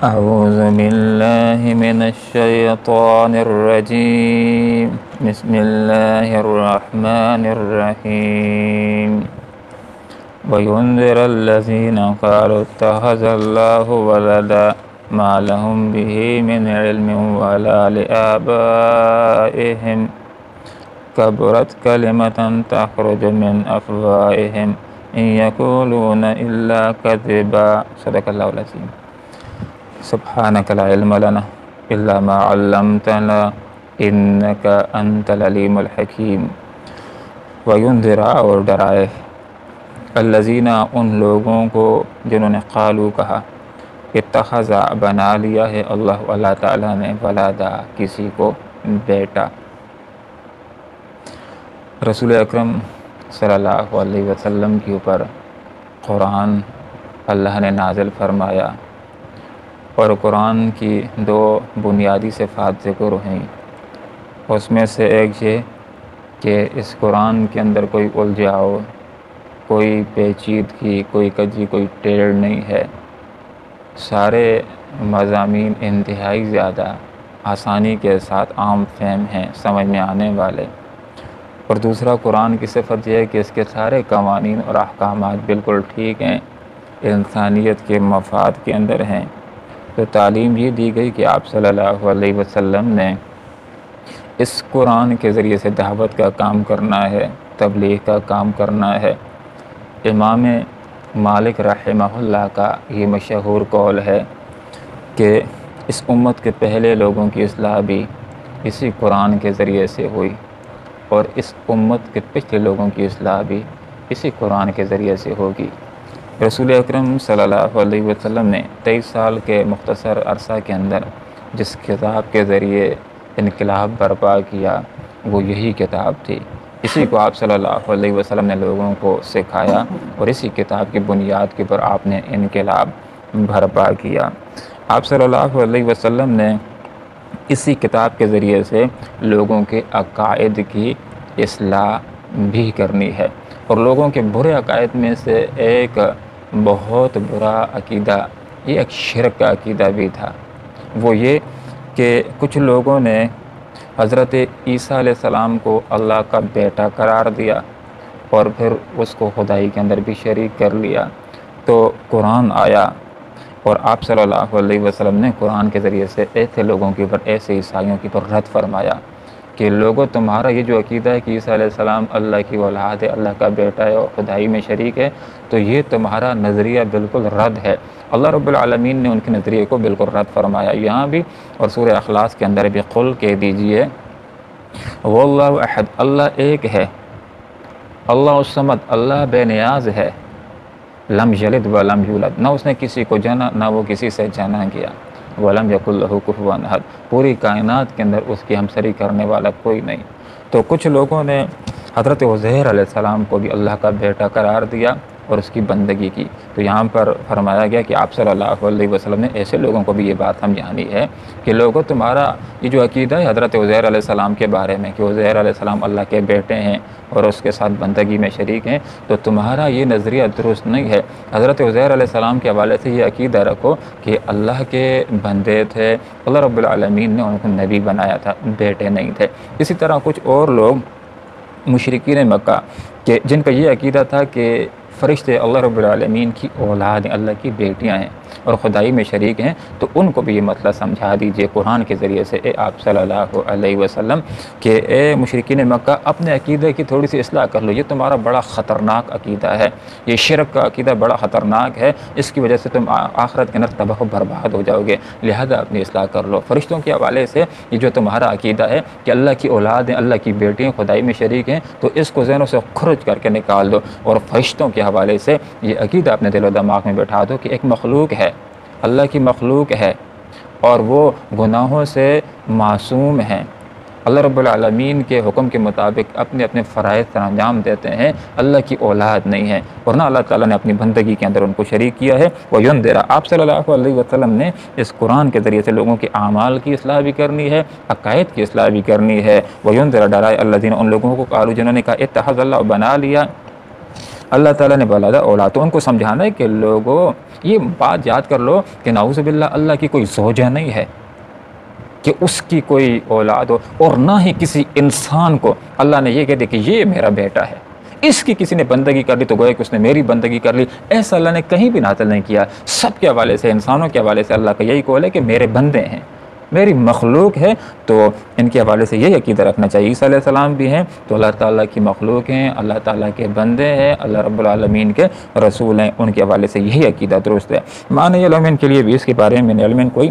أعوذ بالله من الشيطان الرجيم بسم الله الرحمن الرحيم وينذر الذين قالوا اتخذ الله ولدا ما لهم به من علم ولا لآبائهم كبرت كلمة تخرج من أفواههم إن يقولون إلا كذبا صدق الله العظيم سبحانك لا علم لنا إلا ما علمتنا إنك أنت العليم الحكيم وينذر اور ڈرائے الذین ان لوگوں کو جنہوں نے قالو کہا اتخذ بنا لیا ہے اللہ تعالیٰ نے ولدا کسی کو بیٹا۔ رسول اکرم صلی اللہ علیہ وسلم کے اوپر قرآن اللہ نے نازل فرمایا اور قرآن کی دو بنیادی صفات ذکر ہیں۔ اس میں سے ایک یہ کہ اس قرآن کے اندر کوئی الجھاؤ، کوئی پیچیدگی، کوئی کجی، کوئی ٹیڑھ نہیں ہے۔ سارے مضامین انتہائی زیادہ آسانی کے ساتھ عام فہم ہیں، سمجھ میں آنے والے۔ اور دوسرا قرآن کی صفت یہ ہے کہ اس کے سارے قوانین اور احکامات بالکل ٹھیک ہیں، انسانیت کے مفاد کے اندر ہیں۔ تو تعلیم یہ دی گئی کہ آپ صلی اللہ علیہ وسلم نے اس قرآن کے ذریعے سے دعوت کا کام کرنا ہے، تبلیغ کا کام کرنا ہے۔ امام مالک رحمہ اللہ کا یہ مشہور قول ہے کہ اس امت کے پہلے لوگوں کی اصلاح بھی اسی قرآن کے ذریعے سے ہوئی اور اس امت کے پچھلے لوگوں کی اصلاح بھی اسی قرآن کے ذریعے سے ہوگی۔ رسول اکرم صلی اللہ علیہ وسلم نے 23 سال کے مختصر عرصہ کے اندر جس کتاب کے ذریعے انقلاب برپا کیا وہ یہی کتاب تھی۔ اسی کو آپ صلی اللہ علیہ وسلم نے لوگوں کو سکھایا اور اسی کتاب کی بنیاد کے پر آپ نے انقلاب برپا کیا۔ آپ صلی اللہ علیہ وسلم نے اسی کتاب کے ذریعے سے لوگوں کے عقائد کی اصلاح بھی کرنی ہے۔ اور لوگوں کے برے عقائد میں سے ایک بہت برا عقیدہ، یہ ایک شرک کا عقیدہ بھی تھا۔ وہ یہ کہ کچھ لوگوں نے حضرت عیسیٰ علیہ السلام کو اللہ کا بیٹا قرار دیا اور پھر اس کو خدائی کے اندر بھی شریک کر لیا۔ تو قرآن آیا اور آپ صلی اللہ علیہ وسلم نے قرآن کے ذریعے سے ایسے لوگوں کے اوپر، ایسے عیسائیوں کے اوپر رد فرمایا کہ لوگوں تمہارا یہ جو عقیدہ ہے کہ عیسیٰ علیہ السلام اللہ کی اولاد ہے، اللہ کا بیٹا ہے اور خدائی میں شریک ہے، تو یہ تمہارا نظریہ بالکل رد ہے۔ اللہ رب العالمین نے ان کے نظریے کو بالکل رد فرمایا یہاں بھی، اور سورہ اخلاص کے اندر بھی قل کہہ دیجئے واللہ احد، اللہ ایک ہے، اللہ الصمد، اللہ بے نیاز ہے، لم یلد ولم یولد، نہ اس نے کسی کو جنا نہ وہ کسی سے جنا گیا، وَلَمْ يَكُنْ لَهُ كُفُوًا أَحَدٌ، پوری کائنات کے اندر اس کی ہمسری کرنے والا کوئی نہیں۔ تو کچھ لوگوں نے حضرت عزیر علیہ السلام کو بھی اللہ کا بیٹا قرار دیا اور اس کی بندگی کی۔ تو یہاں پر فرمایا گیا کہ آپ صلی اللہ علیہ وسلم نے ایسے لوگوں کو بھی یہ بات سمجھانی ہے کہ لوگوں تمہارا یہ جو عقیدہ ہے حضرت عزیر علیہ السلام کے بارے میں کہ عزیر علیہ السلام اللہ کے بیٹے ہیں اور اس کے ساتھ بندگی میں شریک ہیں، تو تمہارا یہ نظریہ درست نہیں ہے۔ حضرت عزیر علیہ السلام کے حوالے سے یہ عقیدہ رکھو کہ اللہ کے بندے تھے، اللہ رب العالمین نے ان کو نبی بنایا تھا، بیٹے نہیں تھے۔ اسی طرح کچھ اور لوگ مشرکین مکہ کہ جن کا یہ عقیدہ تھا کہ فرشتے اللہ رب العالمین کی اولاد ہیں، اللہ کی بیٹیاں ہیں اور خدائی میں شریک ہیں، تو ان کو بھی یہ مسئلہ سمجھا دیجئے قرآن کے ذریعے سے، اے آپ صلی اللہ علیہ وسلم، کہ اے مشرکین مکہ اپنے عقیدے کی تھوڑی سی اصلاح کر لو، یہ تمہارا بڑا خطرناک عقیدہ ہے، یہ شرک کا عقیدہ بڑا خطرناک ہے، اس کی وجہ سے تم آخرت کے اندر تباہ و برباد ہو جاؤ گے، لہذا اپنی اصلاح کر لو۔ فرشتوں کے حوالے سے یہ جو تمہارا عقیدہ ہے کہ اللہ کی اولاد ہیں، اللہ کی بیٹی ہیں، خدائی میں شریک ہیں، تو اس کو ذہنوں سے خرج کر کے نکال دو، اور فرشتوں کے حوالے سے یہ عقیدہ اپنے دل و دماغ میں بٹھا دو کہ ایک مخلوق ہے، اللہ کی مخلوق ہے اور وہ گناہوں سے معصوم ہیں، اللہ رب العالمین کے حکم کے مطابق اپنے اپنے فرائض سر انجام دیتے ہیں، اللہ کی اولاد نہیں ہے، ورنہ اللہ تعالیٰ نے اپنی بندگی کے اندر ان کو شریک کیا ہے۔ وَيُنذِرَ، آپ صلی اللہ علیہ وسلم نے اس قرآن کے ذریعے سے لوگوں کے اعمال کی اصلاح بھی کرنی ہے، عقائد کی اصلاح بھی کرنی ہے۔ وَيُنذِرَ، ڈرائے الذین، ان لوگوں کو قالوا جنہوں نے کہا اتخذ اللہ، بنا لیا اللہ تعالیٰ نے بالادا اولاد، تو ان کو سمجھانا ہے کہ لوگوں یہ بات یاد کر لو کہ نعوذ باللہ اللہ کی کوئی زوجہ نہیں ہے کہ اس کی کوئی اولاد ہو، اور نہ ہی کسی انسان کو اللہ نے یہ کہہ دیا کہ یہ میرا بیٹا ہے، اس کی کسی نے بندگی کر لی تو گویا کہ اس نے میری بندگی کر لی، ایسا اللہ نے کہیں بھی نازل نہیں کیا۔ سب کے حوالے سے، انسانوں کے حوالے سے اللہ کا یہی قول ہے کہ میرے بندے ہیں، میری مخلوق ہے، تو ان کے حوالے سے یہی عقیدہ رکھنا چاہیے۔ عیسیٰ علیہ السلام بھی ہیں تو اللہ تعالیٰ کی مخلوق ہیں، اللہ تعالیٰ کے بندے ہیں، اللہ رب العالمین کے رسول ہیں، ان کے حوالے سے یہی عقیدہ درست ہے۔ معنی علم ان کے لیے بھی اس کے بارے میں علم کوئی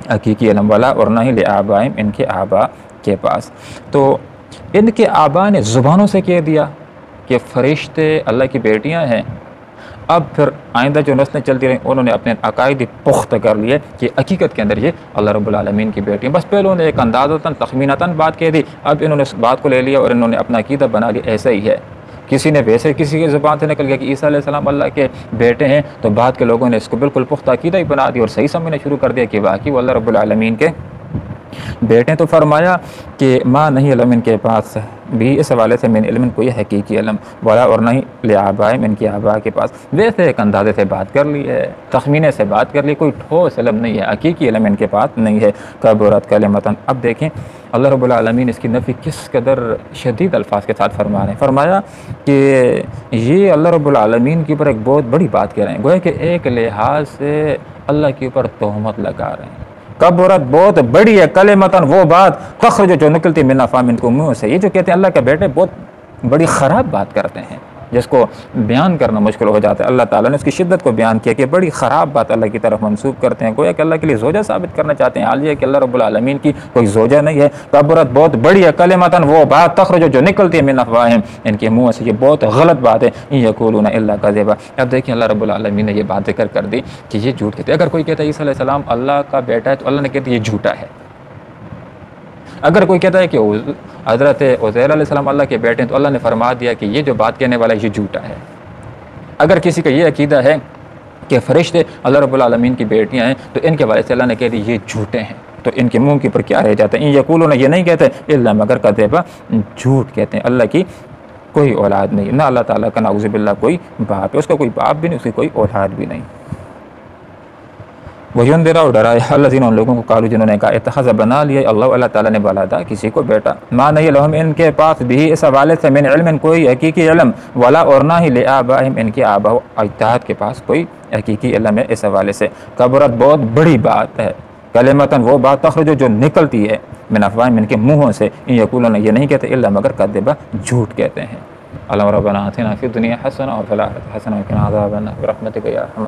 حقیقی علم والا، اور نہ ہی لآبائہم ان کے آبا کے پاس۔ تو ان کے آبا نے زبانوں سے کہہ دیا کہ فرشتے اللہ کی بیٹیاں ہیں، اب پھر آئندہ جو نسلیں چلتی رہیں انہوں نے اپنے عقائد پختہ کر لیے کہ حقیقت کے اندر یہ اللہ رب العالمین کی بیٹی ہیں۔ بس پہلے انہوں نے ایک اندازتاً تخمینتاً بات کہہ دی، اب انہوں نے اس بات کو لے لیا اور انہوں نے اپنا عقیدہ بنا لیا ایسا ہی ہے۔ کسی نے ویسے کسی کی زبان سے نکل گیا کہ عیسیٰ علیہ السلام اللہ کے بیٹے ہیں، تو بعد کے لوگوں نے اس کو بالکل پختہ عقیدہ ہی بنا دیا اور صحیح سمجھنا شروع کر دیا کہ واقعی وہ اللہ رب العالمین کے بیٹے۔ تو فرمایا کہ ماں نہیں علم ان کے پاس بھی، اس حوالے سے من علم کوئی حقیقی علم والا، اور نہیں لآبائہم ان کے آبا کے پاس، ویسے ایک اندازے سے بات کر لی ہے، تخمینے سے بات کر لی، کوئی ٹھوس علم نہیں ہے، حقیقی علم ان کے پاس نہیں ہے۔ کبرت کلمۃ، اب دیکھیں اللہ رب العالمین اس کی نفی کس قدر شدید الفاظ کے ساتھ فرما رہے ہیں۔ فرمایا کہ یہ اللہ رب العالمین کے اوپر ایک بہت بڑی بات کہہ رہے ہیں، گویا کہ ایک لحاظ سے اللہ کے اوپر تہمت لگا رہے ہیں۔ کبرت، بہت بڑی ہے، کلمتاً، وہ بات، تخرج جو نکلتی من افواہہم ان کو منہ سے، یہ جو کہتے ہیں اللہ کے بیٹے بہت بڑی خراب بات کرتے ہیں جس کو بیان کرنا مشکل ہو جاتا ہے۔ اللہ تعالیٰ نے اس کی شدت کو بیان کیا کہ بڑی خراب بات اللہ کی طرف منسوب کرتے ہیں، گویا کہ اللہ کے لیے زوجہ ثابت کرنا چاہتے ہیں، حال یہ ہے کہ اللہ رب العالمین کی کوئی زوجہ نہیں ہے۔ کبرت، بہت بڑی ہے، کلمتاً، وہ بات، تخرج جو نکلتی ہے من افواہہم ان کے منہ سے، یہ بہت غلط بات ہے، ان یقولون الا کذبا۔ اب دیکھیں اللہ رب العالمین نے یہ بات ذکر کر دی کہ یہ جھوٹ کہتے ہیں۔ اگر کوئی کہتا ہے عیسیٰ علیہ السلام اللہ کا بیٹا ہے تو اللہ نے کہتے یہ جھوٹا ہے۔ اگر کوئی کہتا ہے کہ حضرت عزیر علیہ السلام اللہ کے بیٹے ہیں تو اللہ نے فرما دیا کہ یہ جو بات کہنے والا ہے یہ جھوٹا ہے۔ اگر کسی کا یہ عقیدہ ہے کہ فرشتے اللہ رب العالمین کی بیٹیاں ہیں تو ان کے حوالے سے اللہ نے کہہ دی یہ جھوٹے ہیں، تو ان کے منہ کے اوپر کیا رہ جاتا ہے؟ ان یقولون، یہ نہیں کہتے الا مگر کذبا، جھوٹ کہتے ہیں۔ اللہ کی کوئی اولاد نہیں، نہ اللہ تعالیٰ کا نعوذ باللہ کوئی باپ ہے، اس کا کوئی باپ بھی نہیں، اس کی کوئی اولاد بھی نہیں۔ وَيُنذِرَ، اور ڈرائے الذین، ان لوگوں کو قالوا جنہوں نے کہا اتخذ، بنا لیا اللہ تعالیٰ نے بالادا کسی کو بیٹا، ما نہیں لہم ان کے پاس بھی اس حوالے سے من علم کوئی حقیقی علم، ولا اور نہ ہی لآبائہم ان کے آبا و اجداد کے پاس کوئی حقیقی علم ہے اس حوالے سے۔ کبرت، بہت بڑی بات ہے، کلمتاً، وہ بات، تخرج جو نکلتی ہے من افواہہم ان کے منہوں سے، ان یقولون، یہ نہیں کہتے الا مگر کذبا، جھوٹ کہتے ہیں۔ اللہم ربنا آتنا فی الدنیا حسنہ وفی الآخرۃ حسنہ وقنا عذاب النار برحمتک یا ارحم